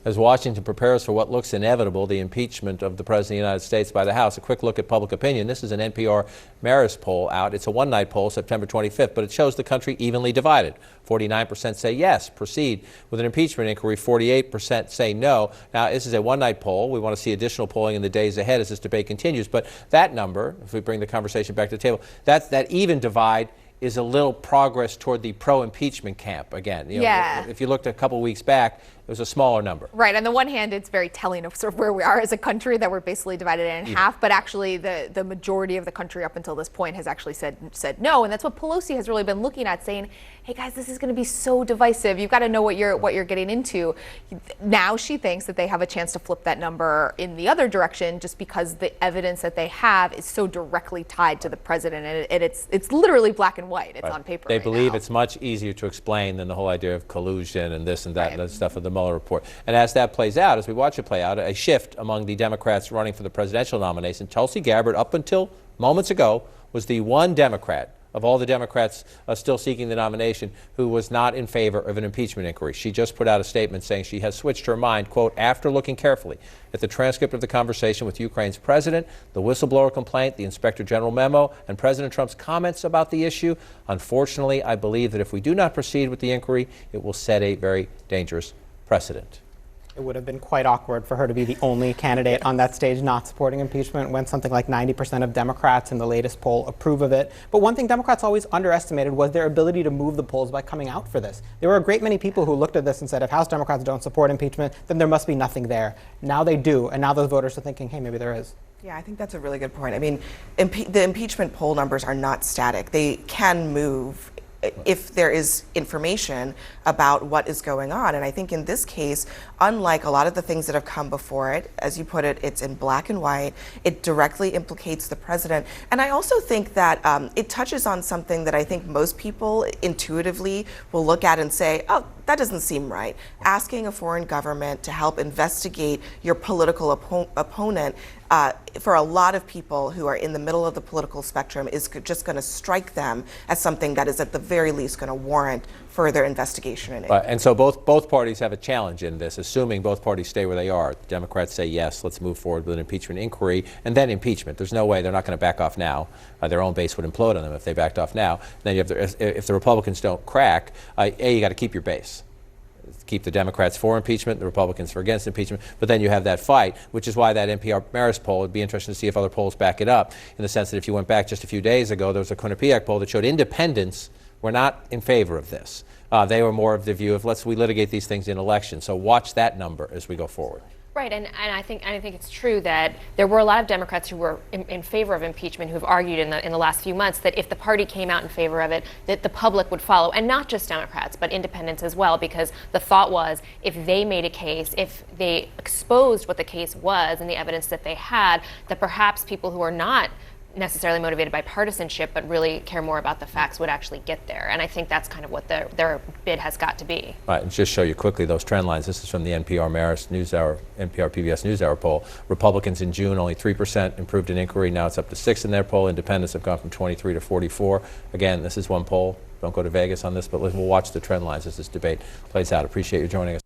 As Washington prepares for what looks inevitable, the impeachment of the President of the United States by the House, a quick look at public opinion. This is an NPR Marist poll out. It's a one-night poll, September 25th, but it shows the country evenly divided. 49% say yes, proceed with an impeachment inquiry. 48% say no. Now, this is a one-night poll. We want to see additional polling in the days ahead as this debate continues. But that number, if we bring the conversation back to the table, that even divide is a little progress toward the pro-impeachment camp again. Yeah. If you looked a couple weeks back, it was a smaller number. Right. On the one hand, it's very telling of sort of where we are as a country, that we're basically divided in half. But actually, the majority of the country up until this point has actually said no. And that's what Pelosi has really been looking at, saying, hey, guys, this is going to be so divisive. You've got to know what you're getting into. Now she thinks that they have a chance to flip that number in the other direction, just because the evidence that they have is so directly tied to the president. And it's literally black and white. It's on paper. They believe now. It's much easier to explain than the whole idea of collusion and this and that and that stuff of the Mueller report. And as that plays out, as we watch it play out, a shift among the Democrats running for the presidential nomination. Tulsi Gabbard, up until moments ago, was the one Democrat of all the Democrats still seeking the nomination who was not in favor of an impeachment inquiry. She just put out a statement saying she has switched her mind, quote, after looking carefully at the transcript of the conversation with Ukraine's president, the whistleblower complaint, the inspector general memo, and President Trump's comments about the issue. Unfortunately, I believe that if we do not proceed with the inquiry, it will set a very dangerous precedent. It would have been quite awkward for her to be the only candidate on that stage not supporting impeachment when something like 90% of Democrats in the latest poll approve of it. But one thing Democrats always underestimated was their ability to move the polls by coming out for this. There were a great many people who looked at this and said, if House Democrats don't support impeachment, then there must be nothing there. Now they do, and now those voters are thinking, hey, maybe there is. Yeah, I think that's a really good point. I mean, the impeachment poll numbers are not static. They can move if there is information about what is going on. And I think in this case, unlike a lot of the things that have come before it, as you put it, it's in black and white. It directly implicates the president. And I also think that it touches on something that I think most people intuitively will look at and say, oh, that doesn't seem right. Asking a foreign government to help investigate your political opponent for a lot of people who are in the middle of the political spectrum is just going to strike them as something that is at the very least going to warrant further investigation in it. And so both parties have a challenge in this, assuming both parties stay where they are. The Democrats say, yes, let's move forward with an impeachment inquiry, and then impeachment. There's no way they're not going to back off now. Their own base would implode on them if they backed off now. Then you have if the Republicans don't crack, you got to keep your base. Keep the Democrats for impeachment, the Republicans for against impeachment, but then you have that fight, which is why that NPR Marist poll, would be interesting to see if other polls back it up, in the sense that if you went back just a few days ago, there was a Quinnipiac poll that showed independents were not in favor of this. They were more of the view of we litigate these things in elections. So watch that number as we go forward. Right, and I think it's true that there were a lot of Democrats who were in favor of impeachment who have argued in the last few months that if the party came out in favor of it, that the public would follow, and not just Democrats, but independents as well, because the thought was if they made a case, if they exposed what the case was and the evidence that they had, that perhaps people who are not necessarily motivated by partisanship, but really care more about the facts, would actually get there. And I think that's kind of what their bid has got to be. All right, and just show you quickly those trend lines. This is from the NPR Marist NewsHour, NPR PBS NewsHour poll. Republicans in June, only 3% improved in inquiry. Now it's up to 6 in their poll. Independents have gone from 23 to 44. Again, this is one poll. Don't go to Vegas on this, but we'll watch the trend lines as this debate plays out. Appreciate you joining us.